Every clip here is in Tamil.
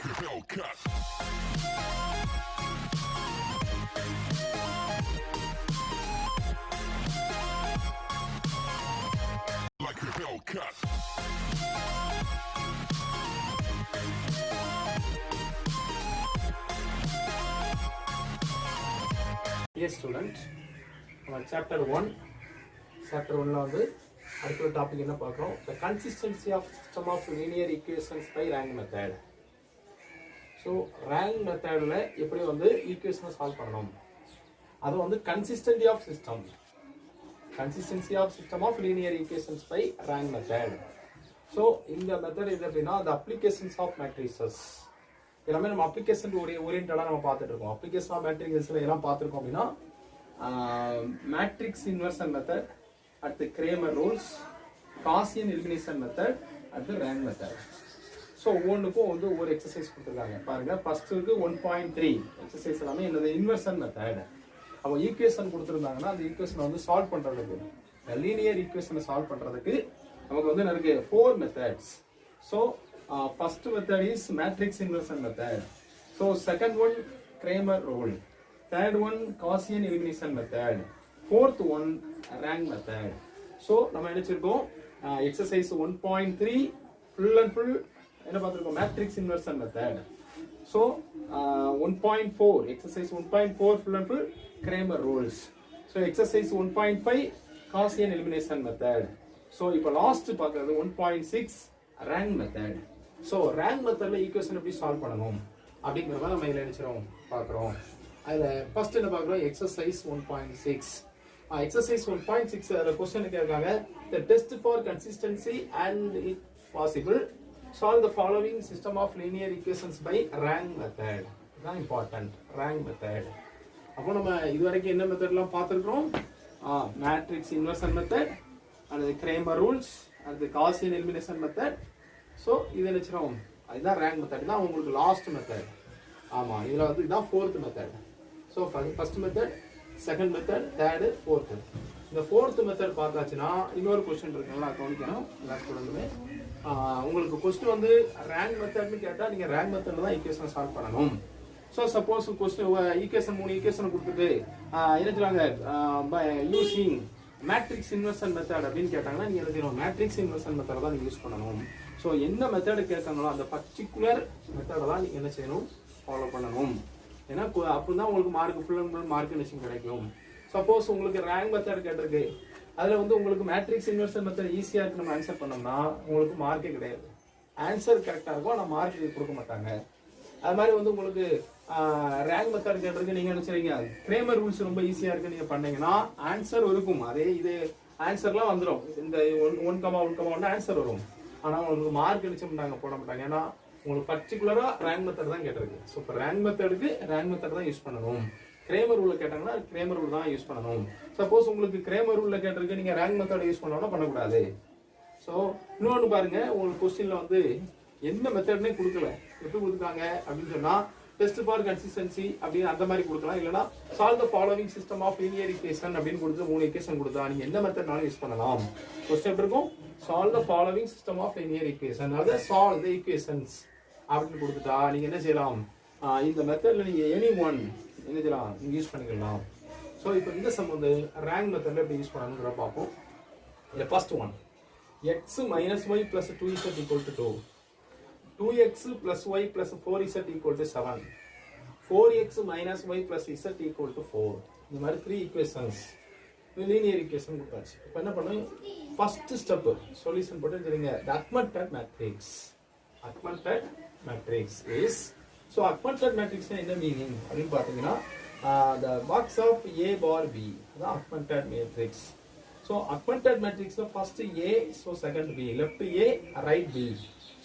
a Hellcat. Like a Hellcat. Dear student, chapter 1 ல வந்து அடுத்த டாபிக் என்ன பார்க்குறோம்? The consistency of system of linear equations by rank method. So rank மெத்தடில் எப்படி வந்து ஈக்குவேஷனை சால்வ் பண்ணணும், அது வந்து consistency of system of linear equations by rank method. So இந்த மெத்தட் இது அப்படின்னா the applications of matrices எல்லாமே நம்ம அப்ளிகேஷன் ஓரியன்டாக நம்ம பார்த்துட்டு இருக்கோம். அப்ளிகேஷன் ஆஃப் மேட்ரிக்ஸில் எல்லாம் பார்த்துருக்கோம் அப்படின்னா மேட்ரிக்ஸ் இன்வர்ஷன் மெத்தட், அடுத்து Cramer rules, Gaussian elimination method, அடுத்து ரேங்க் மெத்தட். ஸோ ஒவ்வொன்றுக்கும் வந்து ஒவ்வொரு எக்ஸசைஸ் கொடுத்துருக்காங்க பாருங்க. ஃபர்ஸ்ட்டுக்கு 1.3 எக்ஸசைஸ் எல்லாமே என்னது இன்வர்ஷன் மெத்தட். அவங்க ஈக்குவேஷன் கொடுத்துருந்தாங்கன்னா அந்த ஈக்குவேஷனை வந்து சால்வ் பண்ணுறதுக்கு, லீனியர் ஈக்குவேஷனை சால்வ் பண்ணுறதுக்கு நமக்கு வந்து நிறைய 4 methods. So first method is matrix inversion method. So second one Kramer rule. Third one Gaussian elimination method. Fourth one rank method. So நம்ம என்ன செஞ்சிருக்கோம், exercise 1.3 full and full என்ன பார்த்திருக்கோம், matrix inversion method. So 1.4 exercise 1.4 full and full Kramer rules. So exercise 1.5 Gaussian elimination method. So இப்போ லாஸ்ட் பார்க்கிறது 1.6 rank method. ஸோ ரேங்க் மெத்தடில் ஈக்குவேஷன் எப்படி சால்வ் பண்ணணும் அப்படிங்கிறத நம்ம இதில் நினைச்சிடும் பார்க்குறோம். அதில் ஃபர்ஸ்ட் என்ன பார்க்குறோம், எக்ஸசைஸ் 1.6. எக்ஸசைஸ் 1.6 அதில் கொஸ்டின் கேட்காங்க, the test for consistency and it possible solve the following system of linear equations by rank method. இதுதான் இம்பார்ட்டன்ட், ரேங்க் மெத்தட். அப்போ நம்ம இது வரைக்கும் என்ன மெத்தட்லாம் பார்த்துருக்குறோம், மேட்ரிக்ஸ் இன்வர்ஷன் மெத்தட், அல்லது கிரேமர் ரூல்ஸ், அல்லது காசியன் எலிமினேஷன் மெத்தட். ஸோ இதை நினச்சிடும் அதுதான் ரேங்க் மெத்தட் தான் உங்களுக்கு லாஸ்ட் மெத்தட். ஆமாம், இதில் வந்து இதுதான் 4th method. So first method, second method, third, 4th. இந்த 4th மெத்தட் பார்த்தாச்சுன்னா இன்னொரு கொஸ்டின் இருக்குங்களா கவனிக்கணும் எல்லா ஸ்டூடெண்ட்டுமே. உங்களுக்கு கொஸ்டின் வந்து ரேங்க் மெத்தட்னு கேட்டால் நீங்கள் ரேங்க் மெத்தடில் தான் ஈக்குவேஷன் சால்வ் பண்ணணும். So suppose question equation 3 equation கொடுத்துட்டு என்ன சொல்லுவாங்க, யூசிங் மேட்ரிக்ஸ் இன்வர்ஷன் மெத்தட் அப்படின்னு கேட்டாங்கன்னா நீங்கள் என்ன செய்யணும், மேட்ரிக்ஸ் இன்வர்ஷன் மெத்தடை தான் நீங்கள் யூஸ் பண்ணணும். ஸோ என்ன மெத்தடு கேட்கறாங்களோ அந்த பர்டிகுலர் மெத்தடை தான் நீங்கள் என்ன செய்யணும், ஃபாலோ பண்ணணும். ஏன்னா அப்படி தான் உங்களுக்கு mark full and full mark நிச்சயம் கிடைக்கும். சப்போஸ் உங்களுக்கு ரேங்க் மெத்தட் கேட்டிருக்கு, அதில் வந்து உங்களுக்கு மேட்ரிக்ஸ் இன்வர்ஷன் மெத்தட் ஈஸியாக இருக்கு நம்ம ஆன்சர் பண்ணோம்னா உங்களுக்கு மார்க்கே கிடையாது. ஆன்சர் கரெக்டாக இருக்கும் ஆனால் மார்க் கொடுக்க மாட்டாங்க. அது மாதிரி வந்து உங்களுக்கு ரேங்க் மெத்தட் கேட்டிருக்கு, நீங்கள் நினைச்சிருங்க கிரேமர் ரூல்ஸ் ரொம்ப ஈஸியாக இருக்கு நீங்கள் பண்ணீங்கன்னா ஆன்சர் இருக்கும். அதே இது ஆன்சர்லாம் வந்துடும், இந்த 1,1,1 ஆன்சர் வரும். ஆனால் உங்களுக்கு மார்க் நிச்சயம் பண்ணாங்க போட மாட்டாங்க. ஏன்னா உங்களுக்கு பர்டிகுலராக ரேங்க் மெத்தட் தான் கேட்டிருக்கு. ஸோ இப்போ ரேங்க் மெத்தடுக்கு ரேங்க் மெத்தட் தான் யூஸ் பண்ணணும். கிரேமர் ரூலில் கேட்டாங்கன்னா கிரேமர் ரூல் தான் யூஸ் பண்ணணும். சப்போஸ் உங்களுக்கு கிரேமர் ரூலில் கேட்டிருக்கு, நீங்கள் ரேங்க் மெத்தட் யூஸ் பண்ணோம்னா பண்ணக்கூடாது. ஸோ இன்னொன்று பாருங்க, உங்களுக்கு கொஸ்டினில் வந்து எந்த மெத்தட்னே கொடுக்கல, எப்படி கொடுத்துருக்காங்க அப்படின்னு சொன்னால் டெஸ்ட் ஃபார் கன்சிஸ்டன்சி அப்படின்னு அந்த மாதிரி கொடுக்கலாம். இல்லைனா solve the following system of linear equation அப்படின்னு கொடுத்து 3 ஈக்குவேஷன் கொடுத்தா நீங்கள் எந்த மெத்தட்னாலும் யூஸ் பண்ணலாம். கொஸ்டின் எப்படி இருக்கும், solve the following system of linear equation, அதாவது சால்வ் த ஈக்குவேஷன்ஸ் அப்படின்னு கொடுத்துட்டா நீங்கள் என்ன செய்யலாம், இந்த மெத்தடில் நீங்கள் எனி ஒன் என்ன செய்யலாம், நீங்கள் யூஸ் பண்ணிக்கலாம். ஸோ இப்போ இந்த சம் வந்து ரேங்க் மெத்தடில் எப்படி யூஸ் பண்ணணுங்கிற பார்ப்போம். இந்த first one, x minus y plus 2z equal to 2. 2x plus y plus 4z equal to 7. 4x minus y plus z equal to 4. இந்த மாதிரி 3 equations linear equation கொடுத்தாச்சு. இப்போ என்ன பண்ணும், ஃபர்ஸ்ட் ஸ்டெப் சொல்யூஷன் போட்டு தெரியுங்க. the augmented matrix is, so augmented matrix என்ன மீனிங் அப்படின்னு பார்த்தீங்கன்னா the box of a bar b, the augmented matrix. So augmented matrix the first a, so second b, left a, right b.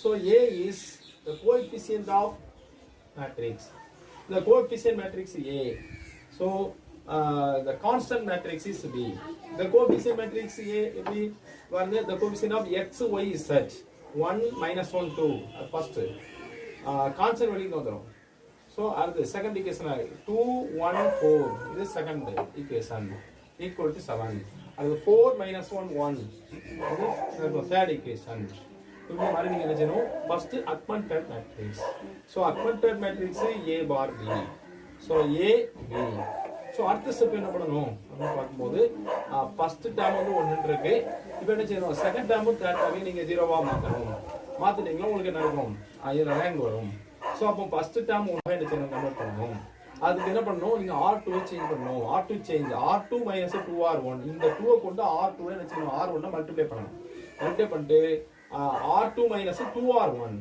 So a is the coefficient of matrix, the coefficient matrix a. So the constant matrix is b. The coefficient matrix a, the coefficient of x, y, z, 1, -1, 2 first constant value வந்துரும். So the second equation 2, 1, 4 this is second equation equal to 7. அது 4 - 1 1 இது third equation. இந்த மாதிரி நீங்க என்ன செய்யணும் first augmented matrix so augmented matrix A bar B so A B so அடுத்த ஸ்டெப் என்ன பண்ணணும் அப்படின்னு பார்க்கும்போது ஃபர்ஸ்ட் டேர்ம் வந்து 1 இருக்கு இப்போ என்ன செய்யணும் செகண்ட் டேர்மும் தேர்ட் டேர்மையும் நீங்க 0வா மாத்தணும் மாத்திட்டீங்கன்னா உங்களுக்கு என்ன இருக்கும் இதுல ரேங்க் வரும் சோ அப்போ ஃபர்ஸ்ட் டேர்ம் 1 என்ன செய்யணும் கன்வெர்ட் பண்ணணும் அதுக்கு என்ன பண்ணணும் நீங்க R2 சேஞ்ச் பண்ணணும் R2 சேஞ்ச் R2 2R1 இந்த 2 கொண்டு R2 என்ன செய்யணும் R1 மல்டிப்ளை பண்ணணும் மல்டிப்ளை பண்ணிட்டு R2 2R1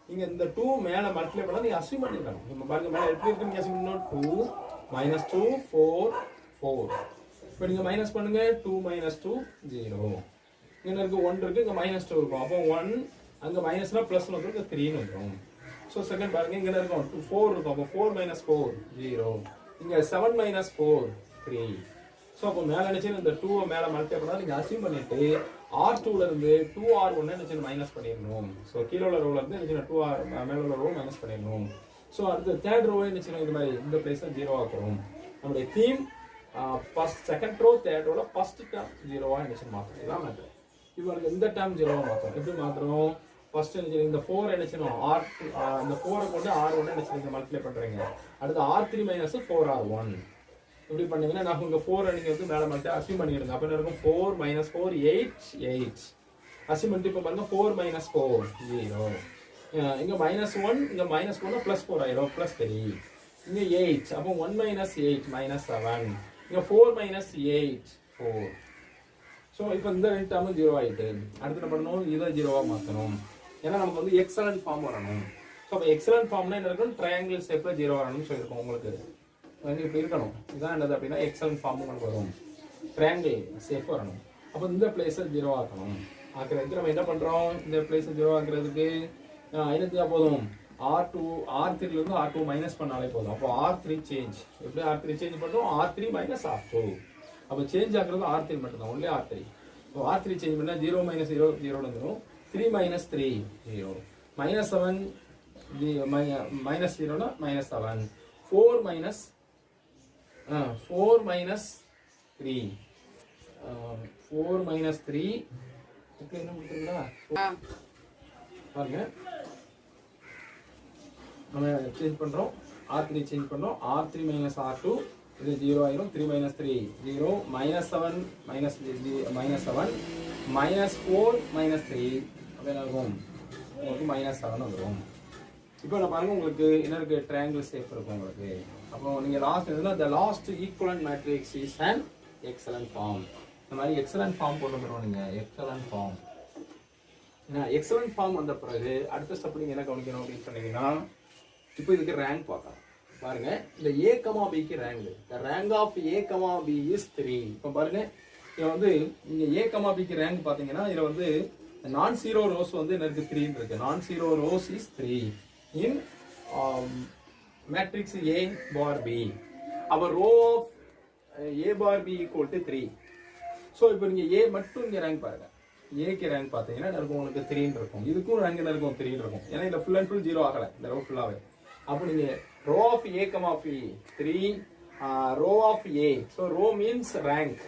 நீங்க இந்த 2 மேல மல்டிப்ளை பண்ணா நீங்க அஸ்யூம் பண்ணிடணும் நம்ம பாருங்க மேல எப்படி இருக்குன்னு அஸ்யூம் பண்ணனும் 2 2 4 4 இப்போ நீங்க மைனஸ் பண்ணுங்க 2 2 0 இங்க இருக்கு 1 இருக்கு இங்க -2 இருக்கும் அப்போ 1 அங்க மைனஸ்னா பிளஸ் வந்து 3 ன்னு வரும் சோ செகண்ட் பாருங்க இங்க இருக்கும் 4 இருக்கும் அப்போ 4 4 0 இங்க 7 4 3 சோ அப்போ மேல என்ன செய்யணும் இந்த 2 மேல மல்டிப்ளை பண்ணா நீங்க அஸ்யூம் பண்ணிட்டு R2 ல இருந்து 2R1 என்ன செய்யணும் மைனஸ் பண்ணிரணும் சோ கீழ உள்ள ரோல இருந்து என்ன செய்யணும் 2R மேல உள்ள ரோ மைனஸ் பண்ணிரணும் சோ அடுத்து தேர்ட் ரோ என்ன செய்யணும் இந்த மாதிரி இந்த பிளேஸ்ல 0 ஆக்குறோம் நம்மளுடைய theme first second row third ரோல ஃபர்ஸ்ட் டேர்ம் 0வா என்ன செய்யணும் மாத்தணும் இதான் மேட்டர் இப்போ இந்த டேர்ம் 0வா மாத்தணும் எப்படி மாத்துறோம் ஃபர்ஸ்ட் இந்த 4 என்ன செய்யணும் R2 இந்த 4 கொண்டு R1 என்ன செய்யணும் மல்டிப்ளை பண்றீங்க அடுத்து R3 4R1 இப்படி பண்ணீங்கன்னா நான் உங்க 4 நீங்க வந்து மேல மல்டிப்ளை அஸ்யூம் பண்ணிடுங்க அப்ப என்ன இருக்கும் 4 4 8 8 அஸ்யூம் பண்ணி இப்ப பாருங்க 4 4 0 இங்க -1 இங்க -1 +4 ஆயிரும் +3 இங்க 8 அப்ப 1 8 -7 இங்க 4 8 4 சோ இப்போ இந்த ரெண்டு டேர்ம் 0 ஆயிட்டு அடுத்து என்ன பண்ணனும் இத 0வா மாத்தணும் ஏன்னா நமக்கு வந்து எக்ஸலென்ட் ஃபார்ம் வரணும் சோ அப்ப எக்ஸலென்ட் ஃபார்ம்னா என்ன இருக்கும் ட்ரையாங்கிள் ஷேப்ல 0 வரணும்னு சொல்லிருக்கோம் உங்களுக்கு வந்து இப்படி இருக்கணும் இதான் என்னது அப்படினா எக்ஸலென்ட் ஃபார்ம் உங்களுக்கு வரும் ட்ரையாங்கிள் ஷேப் வரணும் அப்ப இந்த பிளேஸை 0 ஆக்கணும் ஆக்குறதுக்கு நம்ம என்ன பண்றோம் இந்த பிளேஸை 0 ஆக்குறதுக்கு என்னது போதும் R2 R3 ல இருந்து R2 மைனஸ் பண்ணாலே போதும் அப்போ R3 சேஞ்ச் எப்படி R3 சேஞ்ச் பண்றோம் R3 R2 அப்ப சேஞ்ச் ஆகுறது R3 மட்டும் தான் only R3 so R3 change பண்ணா 0 0 0 வந்துரும் 3 3 0 -7 -0 னா -7 4 3 4 3 ஓகே என்ன பண்றீங்களா பாருங்க நம்ம சேஞ்ச் பண்றோம் R3 சேஞ்ச் பண்றோம் R3 R2 இது 0 ஆயிரும் 3 3 0 -7 -7 -4 -3 அப்ப என்ன ஆகும் உங்களுக்கு -7 வந்துரும் இப்போ நான் பாருங்க உங்களுக்கு என்ன இருக்கு ட்ரையாங்கிள் ஷேப் இருக்கும் உங்களுக்கு அப்போ நீங்க லாஸ்ட் என்னன்னா the last equivalent matrix is an excellent form இந்த மாதிரி எக்ஸலென்ட் ஃபார்ம் கொண்டு வந்துரும் நீங்க எக்ஸலென்ட் ஃபார்ம் ஏன்னா எக்ஸலென்ட் ஃபார்ம் வந்த பிறகு அடுத்த ஸ்டெப் நீங்க என்ன கவனிக்கணும் அப்படின்னு சொன்னீங்கன்னா இப்போ இதுக்கு ரேங்க் பார்க்கலாம் பாருங்க இந்த A, B க்கு rank the rank of A, B is 3 இப்போ பாருங்க இங்க வந்து நீங்க A, B க்கு ரேங்க் பாத்தீங்கன்னா இதுல வந்து நான் ஜீரோ ரோஸ் வந்து எனக்கு 3 ன்னு இருக்கு நான் zero rose is 3 in matrix A bar B our row of A bar B equal to 3 so இப்போ நீங்க A மட்டும் இங்க ரேங்க் பாருங்க A க்கு ரேங்க் பாத்தீங்கன்னா எனக்கு உங்களுக்கு 3 ன்னு இருக்கும் இதுக்கும் ரேங்க் என்ன இருக்கும் 3 ன்னு இருக்கும் ஏன்னா இந்த ஃபுல் அண்ட் ஃபுல் 0 ஆகல இந்த ரோ ஃபுல்லாவே அப்ப நீங்க row of A, B 3 row of A so row means rank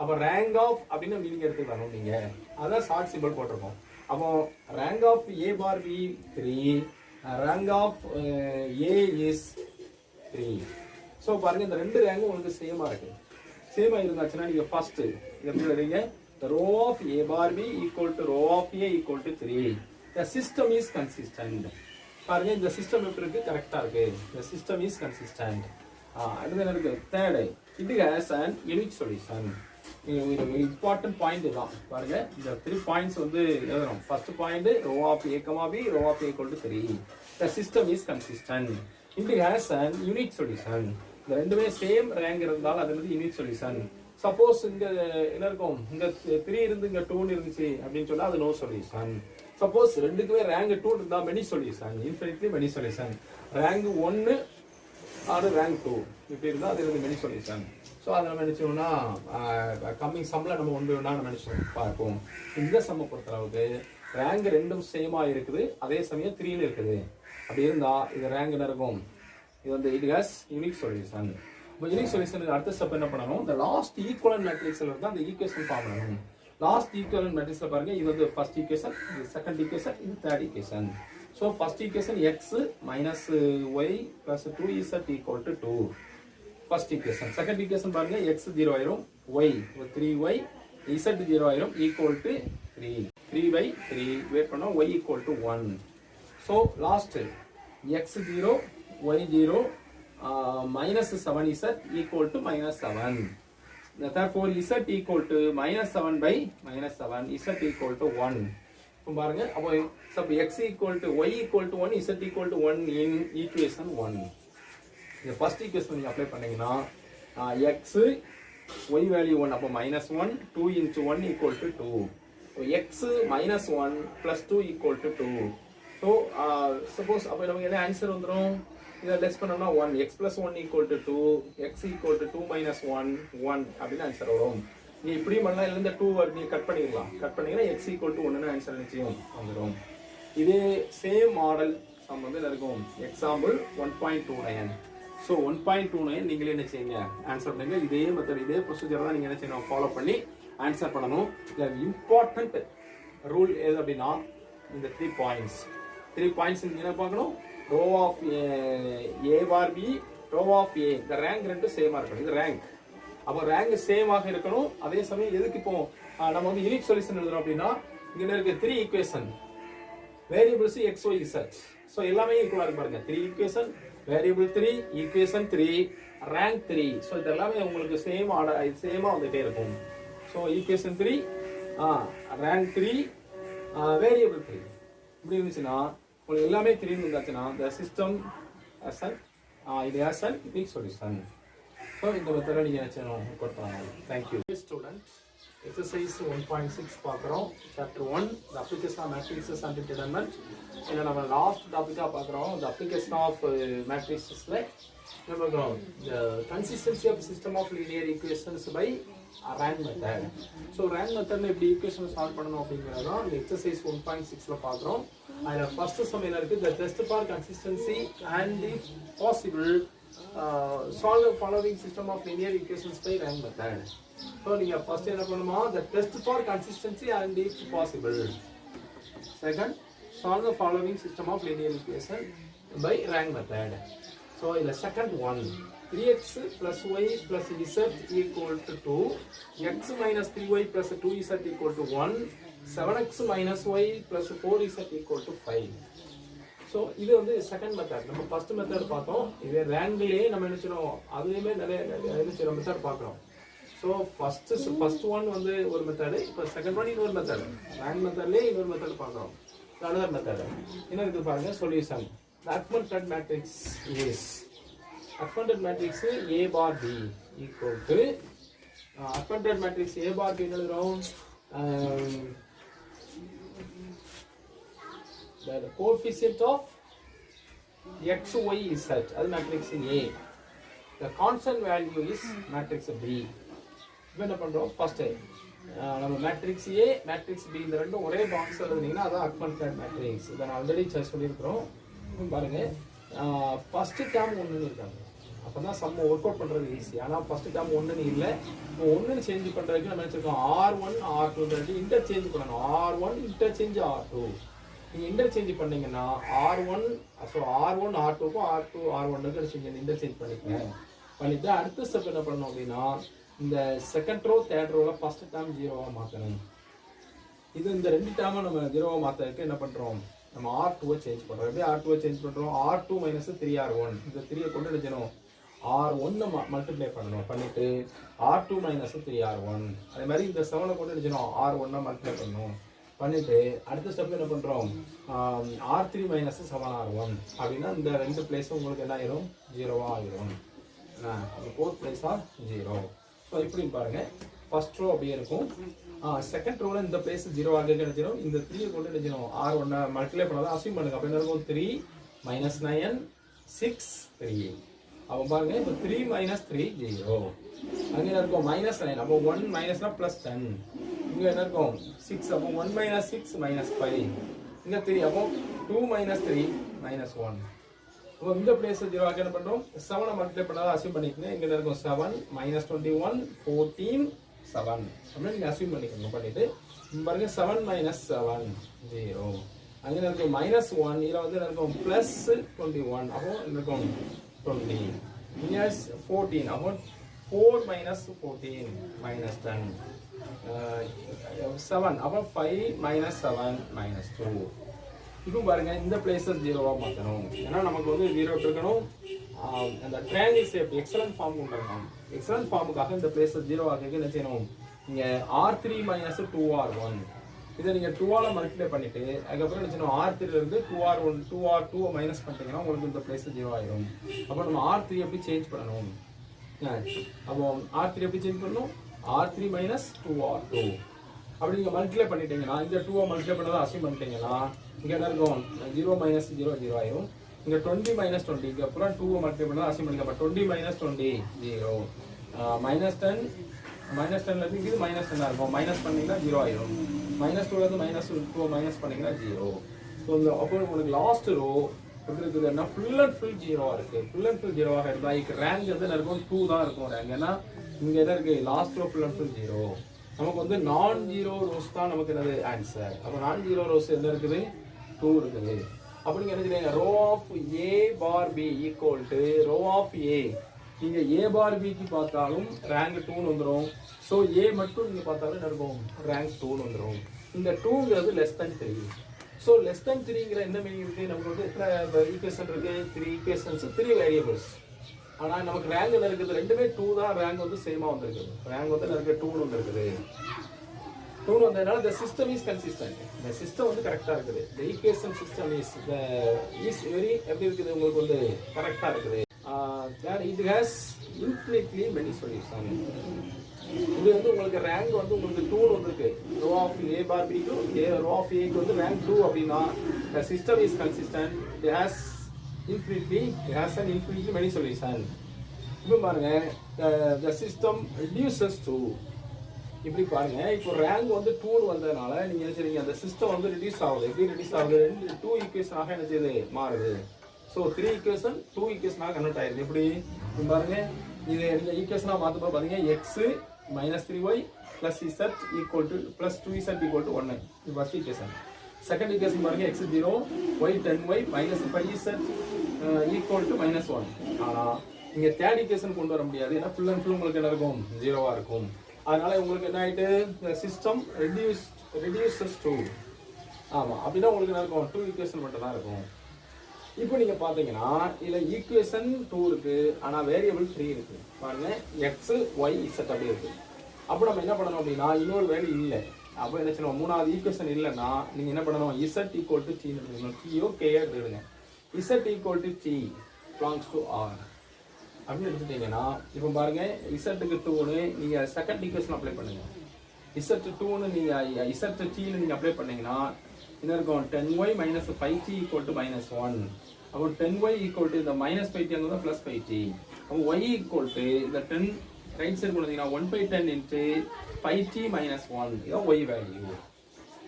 அப்ப rank of அப்படின மீனிங் எடுத்துக்கலாம் நீங்க அத ஷார்ட் சிம்பல் போட்டுறோம் அப்போ rank of A bar B 3 rank of A is 3 so பாருங்க இந்த ரெண்டு ரேங்கும் உங்களுக்கு சேமா இருக்கு சேமா இருந்தாச்சுனா நீங்க ஃபர்ஸ்ட் எப்படி எழுதுறீங்க the row of A bar B equal to row of A equal to 3 the system is consistent பாருங்க இந்த சிஸ்டம் எப்படி இருக்கு கரெக்ட்டா இருக்கு the system is consistent அடுத்து என்ன இருக்கு third it has an unique solution இது இம்பார்ட்டன்ட் பாயிண்ட் தான் பாருங்க இந்த 3 பாயிண்ட்ஸ் வந்து எழுதணும் first point row of A, B row of A equal to 3 the system is consistent it has an unique solution இந்த ரெண்டுமே சேம் ரேங்க் இருந்தால் அது வந்து யூனிக் சொல்யூஷன் சப்போஸ் இங்க என்ன இருக்கும் இங்க 3 இருந்து இங்க 2 இருந்துச்சு அப்படினு சொன்னா அது நோ சொல்யூஷன் சப்போஸ் ரெண்டுக்குமே ரேங்க் 2 இருந்தா many solution infinitely many solution rank 1 or rank 2 இப்படி இருந்தா அது வந்து மெனி சொல்யூஷன் சோ அத நம்ம நினைச்சோம்னா கம்மிங் சம்ல நம்ம ஒன்று வேணா நம்ம நினைச்சோம் பார்ப்போம் இந்த சம்ம பொறுத்தளவுக்கு ரேங்க் ரெண்டும் சேமா இருக்குது அதே சமயம் 3 ன்னு இருக்குது அப்படி இருந்தா இது ரேங்க் என்ன இருக்கும் இது வந்து it has unique solution இப்போ யூனிக் சொல்யூஷனுக்கு அடுத்த ஸ்டெப் என்ன பண்ணணும் the last equivalent matrixல இருந்து அந்த ஈக்குவேஷன் ஃபார்ம் பண்ணணும் லாஸ்ட் ஈக்குவலன்ட் மேட்ரிக்ஸ்ல பாருங்க இது வந்து ஃபர்ஸ்ட் ஈக்குவேஷன், இது செகண்ட் ஈக்குவேஷன், இது third equation. So first equation x minus y plus 2z equal to 2 first equation. Second equation பாருங்க எக்ஸ் 0 ஆயிரும், ஒய் 3y, z 0 ஆயிரும் ஈக்குவல் டு 3, 3/3 வெயிட் பண்ணோம், y equal to 1. So last x 0, y 0, minus 7z equal to minus 7. Therefore, z equal to minus 7 by minus 7, z equal to 1. இப்போ பாருங்க, அப்போ sub x equal to y equal to 1, z equal to 1 in equation 1. இந்த first equation நீங்க அப்ளை பண்ணீங்கன்னா x y value 1, அப்போ minus 1, 2 into 1 equal to 2. So x minus 1 plus 2 equal to 2. So suppose அப்போ நமக்கு என்ன ஆன்சர் வந்துரும்? இதை லெஸ் பண்ணோம்னா 1, x plus 1 equal to 2, x equal to 2 minus 1, 1 அப்படின்னு ஆன்சர் வரும். நீ இப்படி பண்ணலாம், இல்லை இந்த 2 நீ கட் பண்ணிக்கலாம். கட் பண்ணீங்கன்னா x equal to 1 ஆன்சர் நிச்சயம் வந்துடும். இதே சேம் மாடல் சம் வந்து இருக்கும். எக்ஸாம்பிள் 1.29. ஸோ 1.29 நீங்களே என்ன செய்யுங்க, ஆன்சர் பண்ணுங்க. இதே மெத்தட், இதே ப்ரொசீஜர் தான் நீங்கள் என்ன செய்யணும், ஃபாலோ பண்ணி ஆன்சர் பண்ணணும். இதில் இம்பார்ட்டன்ட் ரூல் எது அப்படின்னா இந்த 3 பாயிண்ட்ஸ் நீங்கள் என்ன பார்க்கணும், row of a bar b, row of a, the rank ரெண்டும் சேமா இருக்கணும். இது ரேங்க், அப்போ ரேங்க் சேமாக இருக்கணும். அதே சமயம் எதுக்கு இப்போ நம்ம வந்து யூனிக் சொல்யூஷன் எழுதுறோம் அப்படின்னா இங்க இருக்கு 3 equation, variables x y z. So எல்லாமே ஈக்குவலா இருக்கு பாருங்க. 3 equation, variable 3, equation 3, rank 3. So இது எல்லாமே உங்களுக்கு சேம் ஆர்டர், சேமா வந்துட்டே இருக்கும். ஸோ ஈக்குவேஷன் 3, ரேங்க் 3, வேரியபிள் 3 இப்படி இருந்துச்சுன்னா உங்களுக்கு எல்லாமே 3 இருந்தாச்சுன்னா the system as an இது as an unique solution. So இந்த மெத்தடில் நீங்கள் என்ன செய்யணும், ஒர்க் பண்ணணும். Thank you student. எக்ஸசைஸ் 1.6 பார்க்குறோம். Chapter 1 the application of matrices and determinant. இதில் நம்ம லாஸ்ட் டாப்பிக்காக பார்க்குறோம். the application of matricesல என்ன பார்க்குறோம், the consistency of system of linear equations by rank method. So rank மெத்தடில் எப்படி ஈக்குவேஷன் சால்வ் பண்ணணும் அப்படிங்கிறது தான் இந்த எக்ஸசைஸ் 1.6ல பார்க்குறோம். அதில் ஃபர்ஸ்ட் சம் என்ன இருக்குது, the test for consistency and if possible solve the following system of linear equations by rank method. So நீங்கள் ஃபர்ஸ்ட் என்ன பண்ணுமா, the test for consistency and if possible. Second, solve the following system of linear equation by rank method. So இதில் second one 3x plus y plus z equal to 2, x minus 3y plus 2z equal to 1, 7x minus y plus 4z equal to 5. So இது வந்து செகண்ட் மெத்தட். நம்ம ஃபர்ஸ்ட் மெத்தட் பார்த்தோம். இதே ரேங்க்லேயே நம்ம என்ன செய்யணும், அதுலேயுமே நிறைய என்ன செய்யணும் மெத்தட் பார்க்குறோம். ஸோ ஃபர்ஸ்ட் ஒன் வந்து ஒரு மெத்தடு, இப்போ செகண்ட் ஒன் இன்னொரு மெத்தடு. ரேங்க் மெத்தட்லேயே இன்னொரு மெத்தட் பார்க்குறோம். அனதர் மெத்தடு என்ன இருக்குது பாருங்க. Solution augmented matrix is augmented matrix A bar B equal to augmented matrix A bar B எழுதுறோம். The coefficient of x y z அது matrix A. The constant value is matrix B. இப்போ என்ன பண்றோம், ஃபர்ஸ்ட் நம்ம மேட்ரிக்ஸ் A மேட்ரிக்ஸ் B இந்த ரெண்டும் ஒரே பாக்ஸ் எழுதுனீங்கன்னா அதான் augmented matrix. இதை நான் ஆல்ரெடி சொல்லியிருக்கிறோம். பாருங்க, ஃபர்ஸ்ட் டேர்ம் 1ன்னு இருக்காங்க, அப்போ தான் சம் ஒர்க் அவுட் பண்ணுறது ஈஸி. ஆனால் ஃபர்ஸ்ட் டேர்ம் 1ன்னு இல்லை, இப்போ 1ன்னு சேஞ்ச் பண்ணுறதுக்கு நம்ம நினச்சிருக்கோம் R1 R2 ரெண்டு இன்டர்சேஞ்ச் பண்ணணும். R1 interchange R2. நீங்கள் இன்டர்சேஞ்ச் பண்ணீங்கன்னா R1 so R1 R2க்கும் R2 R1க்கு interchange பண்ணிட்டு அடுத்த ஸ்டெப் என்ன பண்ணணும் அப்படின்னா இந்த செகண்ட் ரோ தேர்ட் ரோவில் ஃபர்ஸ்ட் டேர்ம் 0வாக மாற்றணும். இது இந்த ரெண்டு டேர்மை நம்ம 0வாக மாற்றதுக்கு என்ன பண்ணுறோம், நம்ம R2 சேஞ்ச் பண்றோம். எப்படி R2 சேஞ்ச் பண்றோம், R2 minus 3R1 இந்த 3 கொண்டு எழுதணும், R1 மல்டிப்ளை பண்ணணும். பண்ணிட்டு R2 minus 3R1 அதே மாதிரி இந்த 7 கொண்டு எழுதணும், R1 மல்டிப்ளை பண்ணணும். பண்ணிட்டு அடுத்த ஸ்டெப் என்ன பண்றோம், R3 minus 7R1 அப்படின்னா இந்த ரெண்டு பிளேஸும் உங்களுக்கு என்ன ஆயிரும், 0வா ஆயிரும். Both place R 0. ஸோ இப்படி பாருங்க, ஃபர்ஸ்ட் ரோ அப்படியே இருக்கும். செகண்ட் ரோல இந்த பிளேஸ் 0 ஆக நினைச்சிடும். இந்த 3 கொண்டு நினைச்சிடும், R1 மல்டிப்ளை பண்ணாதான் அசியூம் பண்ணுங்க. அப்போ என்ன இருக்கும், 3 minus 9 6 3. அப்போ பாருங்க, இப்போ 3 minus 3 0. அங்கே என்ன இருக்கும், -9. அப்போ 1 மைனஸ்னா +10. இங்கே என்ன இருக்கும் 6. அப்போ 1 minus 6 minus 5. இங்கே 3. அப்போ 2 minus 3 minus 1. அப்போ இந்த பிளேஸ் 0 என்ன பண்ணுறோம், 7 மல்டிப்ளை பண்ணாதான் அசியூம் பண்ணிக்கணும். இங்கே என்ன இருக்கும் 7 minus 21 14 7 அப்படின்னு நீங்கள் அசியூம் பண்ணிக்கோங்க. பண்ணிட்டு பாருங்க 7 மைனஸ் 7 0. அங்கே இருக்கும் -1, இதில் வந்து இருக்கும் ப்ளஸ் 21, அப்போ இருக்கும் 20. இயர்ஸ் 14, அப்போ 4 மைனஸ் 14 மைனஸ் 10. 7, அப்போ 5 மைனஸ் 7 மைனஸ் 2. இப்போ பாருங்க இந்த பிளேஸஸ் 0வா மாற்றணும். ஏன்னா நமக்கு வந்து 0 இருக்கணும். அந்த ட்ரையாங்கிள் ஷேப் எக்ஸலன்ட் ஃபார்ம் கொண்டாடணும். எக்ஸலன்ட் ஃபார்முக்காக இந்த பிளேஸஸ் 0 ஆகிறதுக்கு என்ன செய்யணும்? நீங்கள் R3 மைனஸ் 2R1 இதை நீங்கள் 2ஆல் மல்டிப்ளை பண்ணிட்டு அதுக்கப்புறம் என்ன செய்யணும்? R3லேருந்து 2R1 2R2 மைனஸ் பண்ணிட்டீங்கன்னா உங்களுக்கு இந்த பிளேஸ் 0 ஆயிடும். அப்போ நம்ம R3 எப்படி சேஞ்ச் பண்ணணும்? அப்போ R3 எப்படி சேஞ்ச் பண்ணணும்? R3 மைனஸ் 2R2 அப்படி நீங்கள் மல்டிப்ளை பண்ணிட்டீங்கன்னா இந்த 2 மல்டிப்ளை பண்ணதை அசியூம் பண்ணிட்டீங்கன்னா இங்கே என்ன இருக்கும்? 0 மைனஸ் 0 0 ஆயிரும். இங்கே 20 மைனஸ் 20 இங்கே அப்புறம் 2 மல்டிப்ளை பண்ணதை அசியூம் பண்ணிக்க. அப்போ 20 மைனஸ் 20 0. மைனஸ் 10 மைனஸ் 10லேருந்து இது மைனஸ் 10 இருக்கும். மைனஸ் பண்ணிங்கன்னா 0 ஆயிரும். மைனஸ் 2லேருந்து மைனஸ் 2 மைனஸ் பண்ணிங்கன்னா 0. ஸோ இந்த அப்போ உங்களுக்கு லாஸ்ட் ரோ எப்படி இருக்குதுன்னா ஃபுல் அண்ட் ஃபுல் 0வாக இருக்குது. ஃபுல் அண்ட் ஃபுல் 0வாக இருந்தால் இதுக்கு ரேங்க் வந்து என்ன இருக்கும்? 2 தான் இருக்கும் ரேங்க். ஏன்னா இங்கே என்ன இருக்குது? Last row full and full 0. நமக்கு வந்து நான் 0 ரோஸ் தான் நமக்கு என்னது ஆன்சர். அப்போ நான் 0 ரோஸ் என்ன இருக்குது? 2 இருக்குது. அப்போ நீங்கள் என்ன செய்யுங்க? Row of A bar B equal to row of A. நீங்கள் ஏ பார் பிக்கு பார்த்தாலும் ரேங்க் 2 வந்துடும். ஸோ ஏ மட்டும் நீங்கள் பார்த்தாலும் என்ன இருக்கும்? ரேங்க் 2 வந்துடும். இந்த 2ங்கிறது less than 3. So less than 3ங்கிற என்ன மீனிங் இருக்குது? நமக்கு வந்து எத்தனை ஈக்குவேஷன் இருக்குது? 3 ஈக்குவேஷன்ஸ், 3 வேரியபிள்ஸ். ஆனால் நமக்கு ரேங்க் என்ன இருக்குது? ரெண்டுமே 2 தான். ரேங்க் வந்து சேமாக வந்துருக்குது. ரேங்க் வந்து எனக்கு 2 வந்துருக்குது. 2 வந்ததுனால the system is consistent. இந்த சிஸ்டம் வந்து கரெக்டாக இருக்குது. the equation system is very எப்படி இருக்குது? உங்களுக்கு வந்து கரெக்டாக இருக்குது. it has infinitely many solutions. இது வந்து உங்களுக்கு ரேங்க் வந்து உங்களுக்கு 2 வந்திருக்கு. Row of A bar B to row of ஏக்கு வந்து ரேங்க் 2 அப்படின்னா the system is consistent. it has an infinitely many solutions. இப்போ பாருங்க the system reduces to இப்படி பாருங்க. இப்போ ரேங்க் வந்து 2 வந்ததுனால நீங்க என்ன செய்றீங்க? அந்த சிஸ்டம் வந்து ரிடியூஸ் ஆகுது. எப்படி ரிடியூஸ் ஆகுது? 2 ஈக்குவேஷனாக என்ன செய்யுது? மாறுது. ஸோ 3 ஈக்குவேஷன் 2 ஈக்குவேஷனாக கன்வெர்ட் ஆயிடுது. எப்படி பாருங்க? இது நீங்க ஈக்குவேஷனாக மாற்றும்போது பாத்தீங்க X minus 3y plus Z equal to plus 2z equal to 1. இது ஃபர்ஸ்ட் ஈக்குவேஷன். செகண்ட் ஈக்குவேஷன் பாருங்க x 0 y 10y minus 5z equal to -1. ஆனால் இங்கே தேர்ட் ஈக்குவேஷன் கொண்டு வர முடியாது. ஏன்னா ஃபுல் அண்ட் ஃபுல் உங்களுக்கு என்ன இருக்கும்? 0வா இருக்கும். அதனால உங்களுக்கு என்ன ஆயிட்டு? System reduces to. ஆமாம், அப்படின்னா உங்களுக்கு என்ன இருக்கும்? 2 ஈக்குவேஷன் மட்டும் தான் இருக்கும். இப்போ நீங்கள் பார்த்தீங்கன்னா இதில் ஈக்குவேஷன் 2 இருக்கு, ஆனால் வேரியபிள் 3 இருக்கு. பாருங்க எக்ஸ் ஒய் இசட் அப்படி இருக்கு. அப்போ நம்ம என்ன பண்ணணும் அப்படின்னா இன்னொரு வேல்யூ இல்லை. அப்போ என்ன செய்யணும்? மூணாவது ஈக்குவேஷன் இல்லைன்னா நீங்கள் என்ன பண்ணணும்? இசட் ஈக்குவல் டு டி எடுத்துக்கணும். டியோ கேயோ எடுத்துக்கிடுங்க. Z equal to T belongs to R அப்படின்னு எடுத்துட்டீங்கன்னா இப்போ பாருங்க இசட்டுக்கு 2ன்னு நீங்கள் செகண்ட் ஈக்குவேஷன் அப்ளை பண்ணுங்க. இசட் 2ன்னு நீங்கள் இசட் டீன்னு நீங்கள் அப்ளை பண்ணீங்கன்னா என்ன இருக்கும்? 10y minus 5t equal to -1. அப்போ 10y ஈக்குவல் டு இந்த -5t அங்கே தான் ப்ளஸ் 5t. அப்போ y ஈக்குவல் டு இந்த 10 ரைட் சைடு கொண்டு வந்தீங்கன்னா 1/10 இன்ட்டு 5t மைனஸ் 1. இதான் y வேல்யூ.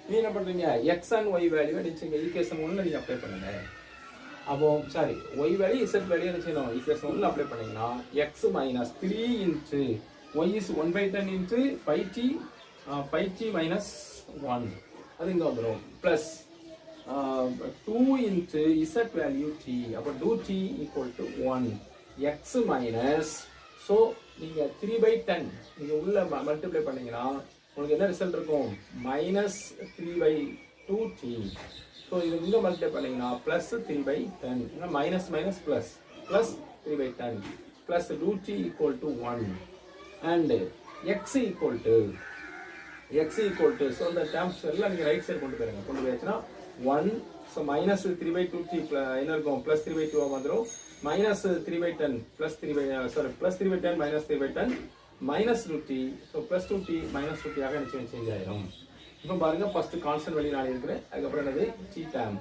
நீ என்ன பண்ணுறீங்க? x அண்ட் y வேல்யூ அடிச்சுங்க. ஈக்குவேஷன் 1ல நீங்கள் அப்ளை பண்ணுங்க. அப்போ sorry y value Z value என்ன செய்யணும்? ஈக்குவேஷன் 1ல அப்ளை பண்ணீங்கன்னா x minus 3 into y is 1/10 into 5t minus 1. அது இங்கே வந்துடும். Plus 2 into Z value t. அப்போ two D equal to 1. X minus so நீங்கள் 3/10 நீங்கள் உள்ள மல்டிப்ளை பண்ணீங்கன்னா உங்களுக்கு என்ன ரிசல்ட் இருக்கும்? -3/2t. ஸோ இது இங்கே மல்டிப்ளை பண்ணீங்கன்னா plus 3/10. Minus minus plus plus 3/10 plus two D equal to 1 and x equal to so இந்த டேர்ம்ஸ் எல்லாம் நீங்கள் ரைட் சைடு கொண்டு போயிருச்சுன்னா 1. ஸோ மைனஸ் 3/2t என்ன இருக்கும்? ப்ளஸ் 3/2 வந்துடும். Minus 3/10 plus 3/10 minus 3/10 minus 2t. So plus 2t minus 2t ஆக எனக்கு சேஞ்ச் ஆகிடும். இப்போ பாருங்க ஃபர்ஸ்ட் கான்ஸ்டன்ட் வெளியே நான் இருக்கிறேன். அதுக்கப்புறம் என்னது? D term.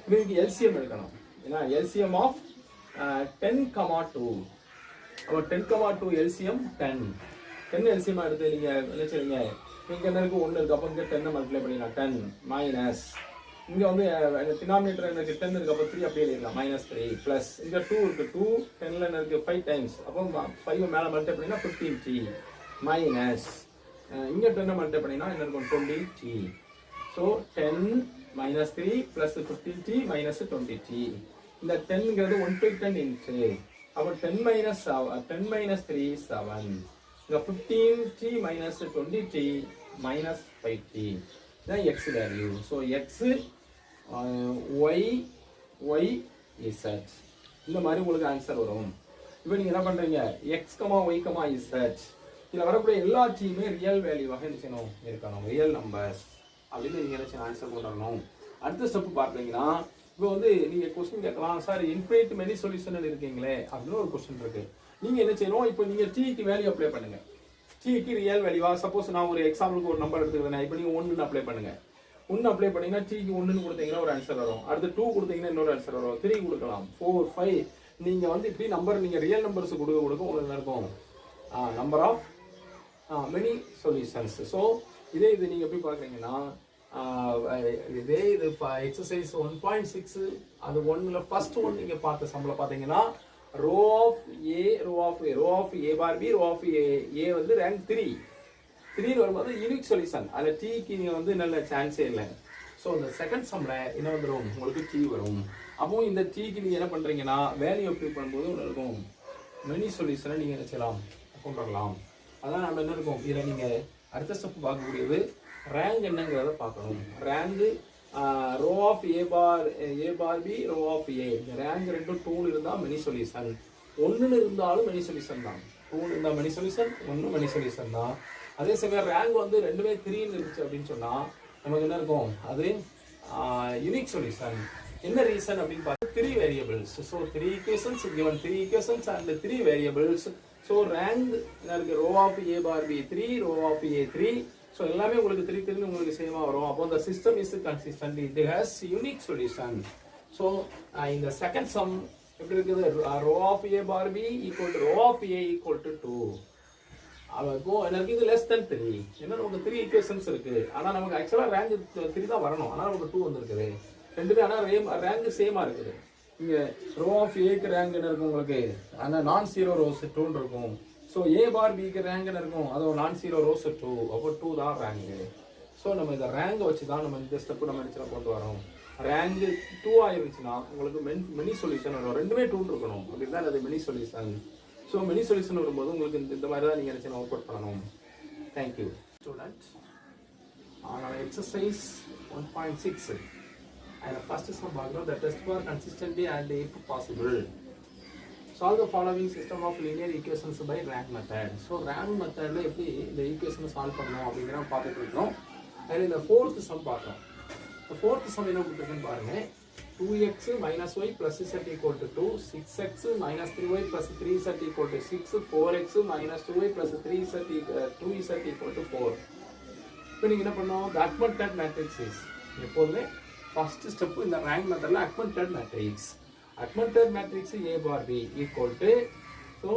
இப்போ இதுக்கு எல்சிஎம் எடுக்கணும். ஏன்னா எல்சிஎம் ஆஃப் 10,2. அப்போ 10,2 எல்சிஎம் 10 எல்சிஎம் எடுத்து நீங்கள் என்ன செய்றீங்க? இங்கே என்ன இருக்குது? 1 இருக்குது. அப்போ இங்கே 10 மல்டிப்ளை பண்ணிடலாம். 10 மைனஸ் இங்கே வந்து டினாமினேட்டர் எனக்கு 10 இருக்குது. அப்போ 3 அப்படியே எழுதலாம். -3 ப்ளஸ் இங்கே 2 இருக்குது. 2 10ல் என்ன இருக்குது? 5 டைம்ஸ். அப்போ 5 மேலே மல்டிப்ளை பண்ணிங்கன்னா 15t மைனஸ் இங்கே 10 மல்டிப்ளை பண்ணினா என்ன இருக்கும் 20t. So 10 minus 3 plus 15t minus 20t. இந்த 10ங்கிறது 1 to 10 இன்ச்சு. அப்போ 10 minus 3 7. இங்கே 15t minus 20t minus 5t. இதுதான் x value. So x y z. இந்த மாதிரி உங்களுக்கு ஆன்சர் வரும். இப்போ நீங்கள் என்ன பண்ணுறீங்க x, y, z இதில் வரக்கூடிய எல்லா டீயுமே ரியல் வேல்யூவாக என்ன செய்யணும் இருக்கணும், ரியல் நம்பர்ஸ் அப்படின்னு நீங்கள் என்ன செய்யணும் ஆன்சர் கொண்டு வரணும். அடுத்த ஸ்டெப் பார்த்தீங்கன்னா இப்போ வந்து நீங்கள் கொஸ்டின் கேட்கலாம், சார் இன்ஃபினிட் மெனி சொல்யூஷன் இருக்கீங்களே அப்படின்னு ஒரு கொஸ்டின் இருக்கு. நீங்கள் என்ன செய்யணும், இப்போ நீங்கள் டீக்கு வேல்யூ அப்ளை பண்ணுங்க. டீக்கு ரியல் வேல்யூவா சப்போஸ் நான் ஒரு எக்ஸாம்பிளுக்கு ஒரு நம்பர் எடுத்துக்கிறேன். இப்போ நீங்கள் 1 அப்ளை பண்ணுங்க. 1 அப்ளை பண்ணீங்கன்னா டீக்கு 1 கொடுத்தீங்கன்னா ஒரு ஆன்சர் வரும். அடுத்து 2 கொடுத்தீங்கன்னா இன்னொரு ஆன்சர் வரும். 3 கொடுக்கலாம், 4, 5. நீங்கள் வந்து இப்படி நம்பர் நீங்கள் ரியல் நம்பர்ஸ் கொடுக்க உங்களுக்கு என்ன இருக்கும், number of many solutions. So இதே இது நீங்கள் எப்படி பார்க்குறீங்கன்னா இதே இது எக்ஸசைஸ் 1.6 அது 1ல் ஃபர்ஸ்ட் ஒன் நீங்கள் பார்த்த சம்பளம் பார்த்தீங்கன்னா row of A bar B, row of A வந்து ரேங்க் 3 வரும்போது யூனிக் சொல்யூஷன். அதில் டீக்கு நீங்கள் வந்து நல்ல சான்ஸே இல்லை. ஸோ இந்த செகண்ட் சம்மில் என்ன வந்துடும் உங்களுக்கு டீ வரும். அப்போ இந்த டீக்கு நீங்கள் என்ன பண்ணுறீங்கன்னா வேல்யூ அப்ளை பண்ணும்போது ஒன்று இருக்கும் மெனி சொல்யூஷனை நீங்கள் என்ன செய்யலாம் கொண்டு வரலாம். அதான் நம்ம என்ன இருக்கும் இதில் நீங்கள் அடுத்த ஸ்டெப் பார்க்கக்கூடியது ரேங்க் என்னங்கிறத பார்க்கணும். Rank row of A bar B, row of A. இந்த ரேங்க் 2 2 இருந்தால் மெனி சொல்யூஷன், 1 இருந்தாலும் மெனி சொல்யூஷன் தான். 2 இருந்தால் மெனி சொல்யூஷன், 1 மெனி சொல்யூஷன் தான். அதே சமயம் ரேங்க் வந்து 2மே 3 இருந்துச்சு அப்படின்னு சொன்னால் நமக்கு என்ன இருக்கும், அது யூனிக் சொல்யூஷன். என்ன ரீசன் அப்படின்னு பார்த்தா 3 variables. So 3 equations given 3 equations and 3 variables. So rank என்ன இருக்குது, row of A bar B 3, row of A 3. So எல்லாமே உங்களுக்கு 3 உங்களுக்கு சேமாக வரும். அப்போ இந்த system is consistent, it has unique solution. So இந்த செகண்ட் சம் எப்படி இருக்குது, row of A bar B equal to row of A equal to 2. அப்போ எனக்கு இது லெஸ் தென் 3. ஏன்னா நமக்கு 3 ஈக்குவேஷன்ஸ் இருக்குது. ஆனால் நமக்கு ஆக்சுவலாக ரேங்க் 3 தான் வரணும். ஆனால் நமக்கு 2 வந்துருக்குது. ரெண்டுமே ஆனால் ரேங்க் சேமாக இருக்குது. இங்கே ரோ ஆஃப் ஏக்கு ரேங்க் என்ன இருக்கும் உங்களுக்கு, ஆனால் நான் ஜீரோ ரோஸ் 2 இருக்கும். ஸோ ஏ பார் பிக்கு ரேங்க் என்ன இருக்கும், அது நான் ஜீரோ ரோஸ் 2. அப்போ 2 தான் ரேங்கு. ஸோ நம்ம இந்த ரேங்கை வச்சு தான் நம்ம இந்த ஸ்டெப்பு நம்ம நினச்சினா கொண்டு வரோம். ரேங்க் 2 ஆயிருந்துச்சுன்னா உங்களுக்கு மெனி சொல்யூஷன் வரும். ரெண்டுமே 2 இருக்கணும், அப்படி தான் அது many solution. So many solution வரும்போது உங்களுக்கு இந்த மாதிரி தான் நீங்கள் நினச்சினா ஒர்க் அவுட் பண்ணணும். Thank you student. Exercise 1.6 and first sum background, the test for consistency and if possible solve the following system of linear equations by rank method. So rank method la eppadi இந்த ஈக்குவேஷனை சால்வ் பண்ணனும் அப்படிங்கற பார்த்துட்டு இருக்கோம். அதில் இந்த fourth sum பார்க்கலாம். the fourth sum என்ன கொடுத்திருக்குன்னு பாருங்க. 2x minus y plus z equal to 2, 6x minus 3y plus 3z equal to 6, 4x minus 2y plus 2z equal to 4. இப்போ நீங்க என்ன பண்ணனும், the augmented matrix is எப்போதுமே first step in the rank method la augmented matrix A bar B equal to, so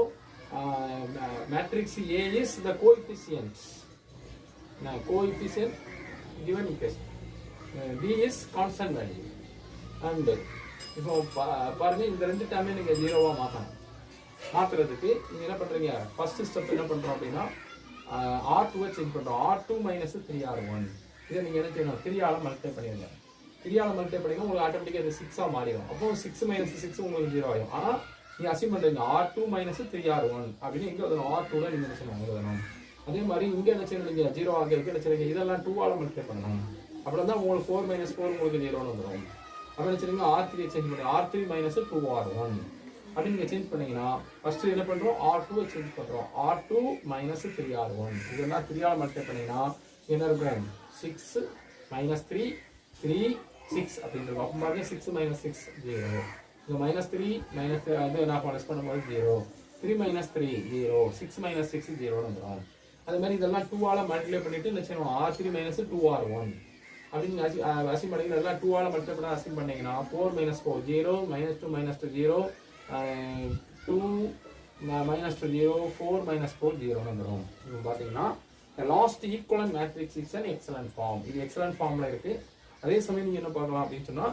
matrix A is the coefficients. Now coefficient given equation, B is constant value. And இப்போ பாருங்க இந்த ரெண்டு டேர்மே நீங்க ஜீரோவா மாத்துறதுக்கு நீங்க என்ன பண்றீங்க, ஃபர்ஸ்ட் ஸ்டெப் என்ன பண்றோம் அப்படின்னா R2 சேஞ்ச் பண்றோம். R2 minus 3R1. இதை நீங்க என்ன செய்யணும், 3 ஆல மல்டிப்ளை பண்ணிடுங்க. 3 ஆல மல்டிப்ளை பண்ணிங்கன்னா உங்களுக்கு ஆட்டோமேட்டிக்கா அது 6 ஆ மாறிடும். அப்போ 6 minus 6 உங்களுக்கு 0 ஆகும். ஆனா நீங்க அசீவ் பண்றீங்க R2 minus 3R1 அப்படின்னு இங்க வந்து R2 ல நீங்க என்ன செய்யணும் எழுதணும். அதே மாதிரி இங்க என்ன செய்யணும், நீங்க 0 ஆகிறதுக்கு என்ன செய்றீங்க, இதெல்லாம் 2 ஆல மல்டிப்ளை பண்ணணும். அப்பதான் தான் உங்களுக்கு 4 minus 4 உங்களுக்கு 0 ன்னு வந்துரும். அப்ப என்ன செய்றீங்க, R3 சேஞ்ச் பண்ணி R3 minus 2R1 அப்படி நீங்க சேஞ்ச் பண்ணீங்கன்னா ஃபர்ஸ்ட் என்ன பண்றோம், R2 சேஞ்ச் பண்றோம். R2 minus 3R1 இதெல்லாம் 3 ஆல மல்டிப்ளை பண்ணீங்கன்னா என்ன இருக்கும், 6 minus 3 3 6 அப்படின்னு இருக்கும். அப்போ பாருங்க 6 minus 6 0. இங்க -3 minus அது நான் ப்ளஸ் பண்ணும்போது 0. 3 minus 3 0. 6 minus 6 0 வந்துரும். அதே மாதிரி இதெல்லாம் 2 ஆல மல்டிப்ளை பண்ணிட்டு என்ன செய்யணும், R3 minus 2R1 அப்படின்னு அசீவ் பண்ணீங்க. இதெல்லாம் 2 ஆல மல்டிப்ளை பண்ணா அசீவ் பண்ணீங்கன்னா 4 minus 4 0 minus 2 minus 2 0 2 minus 2 0 4 minus 4 0 வந்துரும். இப்போ பாத்தீங்கன்னா the last equivalent matrix is an excellent form. இது excellent formல இருக்கு. அதே சமயம் நீங்க என்ன பார்க்கலாம் அப்படின்னு சொன்னா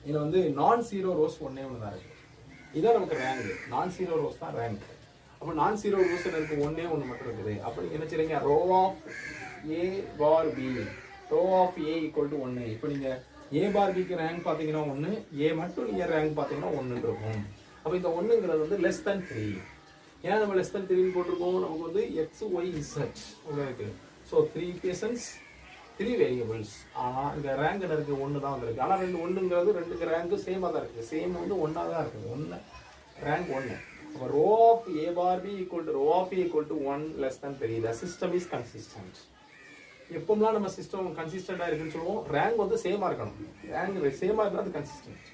இதுல வந்து நான் ஜீரோ ரோஸ் ஒண்ணே ஒன்று தான் இருக்கு. இதான் நமக்கு ரேங்க். நான் ஜீரோ ரோஸ் தான் ரேங்க். அப்போ நான் ஜீரோ ரூல்ஸ் இருக்கு ஒன்னே ஒன்று மட்டும் இருக்குது. அப்போ நீங்கள் என்ன செய்றீங்க, row of A bar B, row of A equal to 1. இப்போ நீங்கள் ஏ பார் பிக்கு ரேங்க் பார்த்தீங்கன்னா 1, ஏ மட்டும் நீங்கள் ரேங்க் பார்த்தீங்கன்னா 1 இருக்கும். அப்போ இந்த 1ங்கிறது வந்து லெஸ் தேன் 3. ஏன் நம்ம லெஸ் தேன் 3 போட்டிருக்கோம், நமக்கு வந்து எக்ஸ் ஒய் இசட் உங்களுக்கு. So 3 equations 3 variables. ஆனால் இந்த ரேங்க் என்ன இருக்குது, 1 தான் வந்துருக்கு. ஆனால் 1ங்கிறது 2க்கு ரேங்க்கு சேமாக தான் இருக்குது. சேம் வந்து 1 தான் இருக்குது. 1 ரேங்க் 1. அப்போ row of A bar B equal to row of A equal to 1 less than 3. The system is consistent. எப்போம்லாம் நம்ம சிஸ்டம் கன்சிஸ்டண்டாக இருக்குன்னு சொல்லுவோம், ரேங்க் வந்து சேமாக இருக்கணும். ரேங்க் சேமாக இருந்தால் அது consistent.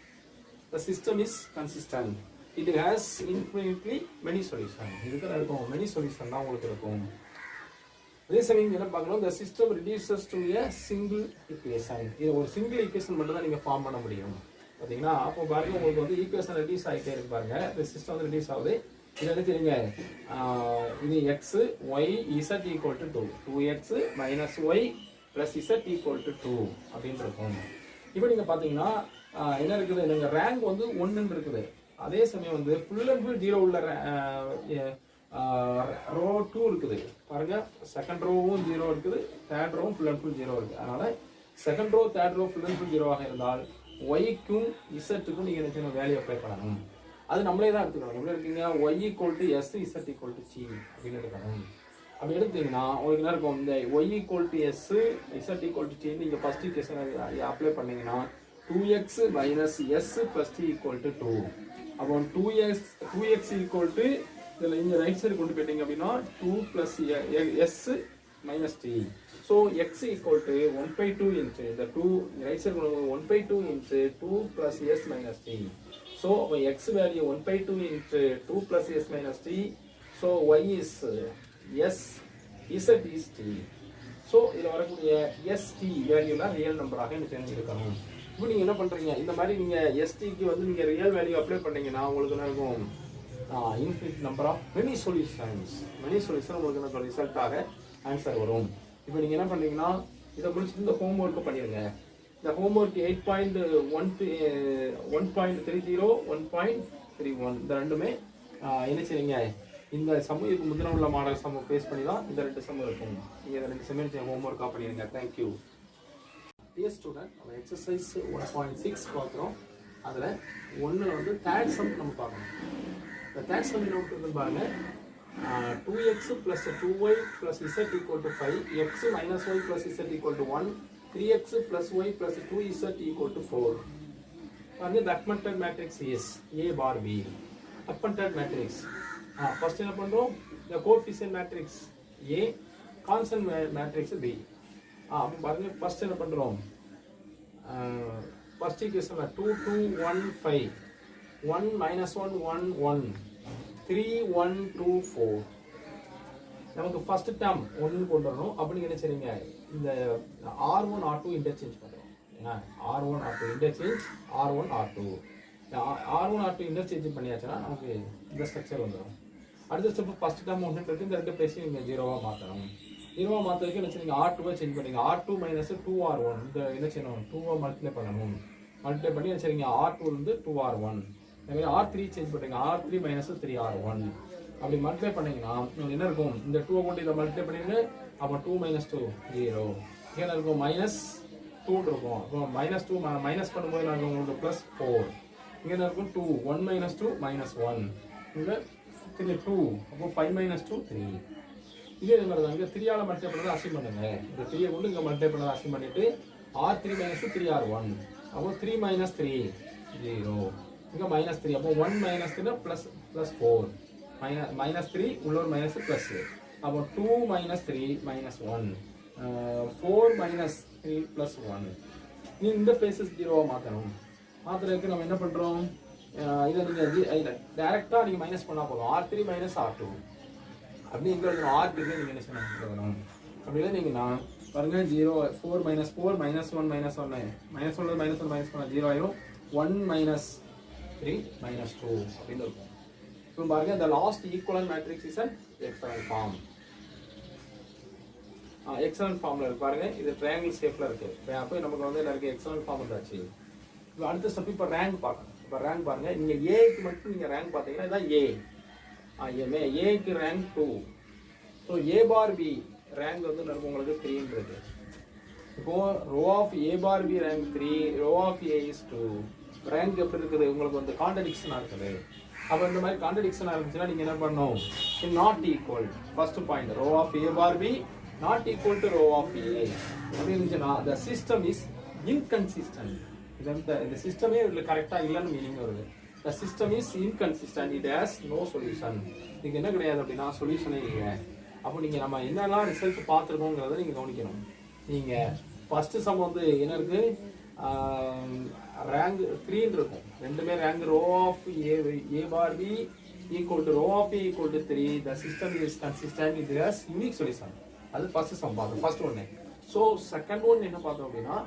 The system is consistent. It has infinitely many solution. இதுக்கு இருக்கும் மெனி சொல்யூஷன் தான் உங்களுக்கு இருக்கும். அதே சமயம் என்ன பார்க்கணும், இந்த system reduces to a single equation. இது ஒரு சிங்கிள் ஈக்குவேஷன் மட்டும் தான் நீங்கள் ஃபார்ம் பண்ண முடியும். பார்த்தீங்கன்னா அப்போ பாருங்க, உங்களுக்கு வந்து ஈக்குவேஷன் ரெடியூஸ் ஆகிட்டே இருக்கு பாருங்க. இந்த சிஸ்டம் வந்து ரெடியூஸ் ஆகுது. இது என்ன தெரியுங்க, இது x y z equal to 2, 2x minus y plus z equal to 2 அப்படின்னு இருக்கும். இப்போ நீங்கள் பார்த்தீங்கன்னா என்ன இருக்குது, நீங்கள் ரேங்க் வந்து 1 இருக்குது. அதே சமயம் வந்து ஃபுல் அண்ட் ஃபுல் 0 உள்ள ரோ 2 இருக்குது பாருங்க. செகண்ட் ரோவும் 0 இருக்குது, தேர்ட் ரோவும் ஃபுல் அண்ட் ஃபுல் 0 இருக்குது. அதனால second row third row full and full 0 ஆக இருந்தால் ஒய்க்கும் இசட்டுக்கும் நீங்கள் என்ன செய்யணும், வேல்யூ அப்ளை பண்ணணும். அது நம்மளே தான் எடுத்துக்கணும். எப்படி இருக்கீங்க, y equal to s z equal to c அப்படின்னு எடுக்கணும். அப்படி எடுத்தீங்கன்னா உங்களுக்கு என்ன இருக்கும், இந்த y equal to s z equal to c நீங்கள் ஃபர்ஸ்ட் ஈக்குவேஷன் அப்ளை பண்ணீங்கன்னா 2x minus s plus d equal to 2. அப்போ 2x ஈக்குவல் டு இதில் இங்கே ரைட் சைடு கொண்டு போயிட்டீங்க அப்படின்னா 2 plus S minus T. So X equal to 1/2 into இந்த 2 ரைட் சைடு கொண்டு 1/2 into 2 plus S minus T. So அப்போ X value 1/2 into 2 plus S minus T. So Y is S, Z is T. So இதில் வரக்கூடிய எஸ்டி வேல்யூலாம் ரியல் நம்பராக எனக்கு தெரிஞ்சிருக்கணும். இப்போ நீங்கள் என்ன பண்ணுறீங்க, இந்த மாதிரி நீங்கள் எஸ்டிக்கு வந்து நீங்கள் ரியல் வேல்யூ அப்ளை பண்ணீங்கன்னா உங்களுக்கு என்ன இருக்கும், infinite number of many solutions. Many solution உங்களுக்கு என்ன ரிசல்ட்டாக ஆன்சர் வரும். இப்போ நீங்கள் என்ன பண்ணுறீங்கன்னா, இதை முடிச்சுட்டு இந்த ஹோம் ஒர்க்கு பண்ணிடுங்க. இந்த ஹோம் ஒர்க் 8.1.30 1.31 இந்த ரெண்டுமே என்ன செய்றீங்க, இந்த சமூகத்துக்கு முந்தின உள்ள மாடல் சமூக பேஸ் பண்ணி தான் இந்த 2 சமூகம் இருக்கும். நீங்கள் இந்த 2 சமயம் ஹோம் ஒர்க்காக பண்ணிடுங்க. தேங்க்யூ. டியர் ஸ்டூடெண்ட், நம்ம எக்ஸசைஸ் 1.6 பார்க்குறோம். அதில் 1ல் வந்து தேர்ட் சம் நம்ம பார்க்கணும். இந்த தேர்ட் சம் என்ன கொடுத்துருக்கு பாருங்க, 2x plus 2y plus z equal to 5, x minus y plus z equal to 1, 3x plus y plus 2z equal to 4. And the augmented matrix is A bar B. Augmented matrix. First என்ன பண்றோம், the coefficient matrix A, constant matrix B. அப்போ பாருங்க, ஃபர்ஸ்ட் என்ன பண்றோம், ஃபர்ஸ்ட் ஈக்குவேஷன்ல 2 2 1 5, 1 minus 1 1 1, 3 1 2 4. நமக்கு ஃபர்ஸ்ட் டேர்ம் 1 கொண்டு வரணும். அப்போ நீங்க என்ன செய்றீங்க, இந்த R1 R2 இன்டர்சேஞ்ச் பண்றோம். ஏன்னா R1 R2 interchange R1 R2 interchange பண்ணியாச்சுன்னா நமக்கு இந்த ஸ்ட்ரக்சர் வந்துடும். அடுத்த ஸ்டெப் ஃபர்ஸ்ட் டேர்ம் 1 இருக்கு, இந்த 2 பிளேஸையும் நீங்க 0வா மாத்தணும். 0வா மாத்தறதுக்கு என்ன செய்றீங்க, R2 சேஞ்ச் பண்ணீங்க. R2 மைனஸ் 2R1 இந்த என்ன செய்யணும், 2வா மல்டிப்ளை பண்ணணும். மல்டிப்ளை பண்ணி என்ன செய்றீங்க, R2 இருந்து 2R1. அதே R3 சேஞ்ச் பண்ணுங்க, R3 மைனஸ் 3R1. அப்படி மல்டிப்ளை பண்ணீங்கன்னா உங்களுக்கு என்ன இருக்கும், இந்த 2 கொண்டு இதை மல்டிப்ளை பண்ணிடுங்க. அப்போ 2 மைனஸ் 2 0. இங்கே என்ன இருக்கும், மைனஸ் 2 இருக்கும். அப்போ மைனஸ் 2 மைனஸ் பண்ணும்போது என்ன இருக்கும், உங்களுக்கு ப்ளஸ் 4. இங்கே என்ன இருக்கும், 2 1 மைனஸ் 2 மைனஸ் 1. இங்கே 2 அப்போ 5 மைனஸ் 2 3. இதே மாதிரி தான் இங்கே 3ஆல மல்டிப்ளை பண்ணதை அசைன் பண்ணுங்க. இந்த 3 கொண்டு இங்கே மல்டிப்ளை பண்ணதை அசைன் பண்ணிட்டு R3 மைனஸ் 3R1. அப்போ 3 மைனஸ் 3 0. இங்கே மைனஸ் 3. அப்போ 1 மைனஸ் 3 ப்ளஸ் 4. மைனஸ் 3 உள்ளூர் மைனஸ் ப்ளஸ். அப்போ 2 மைனஸ் 3 மைனஸ் 1, 4 மைனஸ் 3 ப்ளஸ் 1. நீ இந்த பிளேசஸ் 0வா மாற்றணும். மாற்றுறதுக்கு நம்ம என்ன பண்ணுறோம், இதை நீங்கள் டேரெக்டாக நீங்கள் மைனஸ் பண்ணால் போதும். R3 மைனஸ் R2 அப்படி இங்கே இருக்கணும். R3 நீங்கள் என்ன செய்யணும், அப்படி இல்லைங்கன்னா பாருங்க 0 4 minus 4 minus 1 minus 1 minus 1 minus 1 minus 1 0 ஆயிரும். 1 மைனஸ் 3 மைனஸ் 2 அப்படின்னு இருக்கும். இப்போ பாருங்க, the last equivalent matrix is an excellent form. Excellent ஃபார்ம்ல இருக்கு பாருங்க. இது ட்ரையாங்கிள் ஷேப்ல இருக்கு. அப்போ நமக்கு வந்து எல்லாருக்கு எக்ஸலன்ட் ஃபார்ம் வந்தாச்சு. இப்போ அடுத்த ஸ்டெப் இப்போ ரேங்க் பார்க்கணும். இப்போ ரேங்க் பாருங்க, நீங்க ஏக்கு மட்டும் நீங்க ரேங்க் பார்த்தீங்கன்னா இதான் ஏ. ஏக்கு rank 2. So A bar B rank வந்து நமக்கு உங்களுக்கு 3ன்றது. இப்போ row of A bar B rank 3, row of A is 2. Rank எப்படி இருக்குது உங்களுக்கு வந்து கான்ட்ரடிக்ஷனாக இருக்குது. அப்போ இந்த மாதிரி கான்ட்ரடிக்ஷனாக இருந்துச்சுன்னா நீங்கள் என்ன பண்ணணும், not equal. First point, row of A bar B not equal to row of A அப்படி இருந்துச்சுன்னா த சிஸ்டம் இஸ் இன்கன்சிஸ்டன்ட். இந்த சிஸ்டமே இதில் கரெக்டாக இல்லைன்னு மீனிங் வருது. The system is inconsistent, it has no solution. இதுக்கு என்ன கிடையாது அப்படின்னா சொல்யூஷனே இல்லை. அப்போ நீங்கள் நம்ம என்னெல்லாம் ரிசல்ட் பார்த்துருக்கோங்கிறத நீங்கள் கவனிக்கணும். நீங்கள் ஃபர்ஸ்ட் சம் வந்து என்ன இருக்கு, ரேங்க் 3 இருக்கும். ரெண்டுமே rank row of A bar B equal to row of A equal to 3. The system is consistent, it has unique solution. அது ஃபர்ஸ்ட் சம் பார்த்தோம், ஃபர்ஸ்ட் ஒன்று. ஸோ செகண்ட் ஒன் என்ன பார்த்தோம் அப்படின்னா,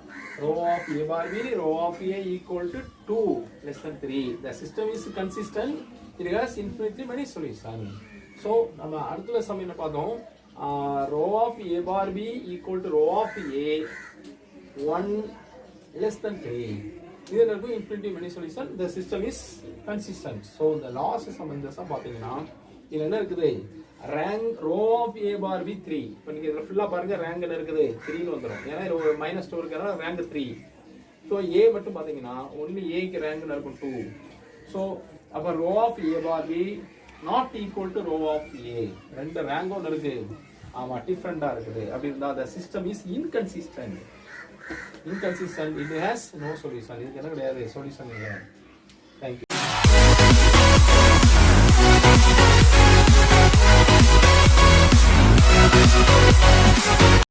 row of A bar B row of A equal to 2 less than 3. The system is consistent, it has infinitely many solution. So நம்ம அடுத்த சம் என்ன பார்த்தோம், row of A bar B equal to row of A 1 less than 3. இது எனக்கு infinity many solution, the system is consistent. So இந்த லாஸ்ட் சம் இந்த சம் பார்த்தீங்கன்னா இதில் என்ன இருக்குது, rank row of A bar B 3. இப்போ நீங்கள் இதில் ஃபுல்லாக பாருங்க ரேங்க் என்ன இருக்குது 3ன்னு வந்துடும். ஏன்னா இது -2 இருக்கிறனால ரேங்க் 3. ஸோ ஏ மட்டும் பார்த்தீங்கன்னா ஒன்லி ஏக்கு ரேங்க் இருக்கும் 2. ஸோ அப்போ row of A bar B not equal to row of A. ரெண்டு ரேங்க் ஒன்று இருக்கு, ஆமாம் டிஃப்ரெண்டாக இருக்குது. அப்படி இருந்தால் the system is inconsistent. It has no solution. இதுக்கு என்ன கிடையாது, சொல்யூஷன் இல்லை. தேங்க்யூ.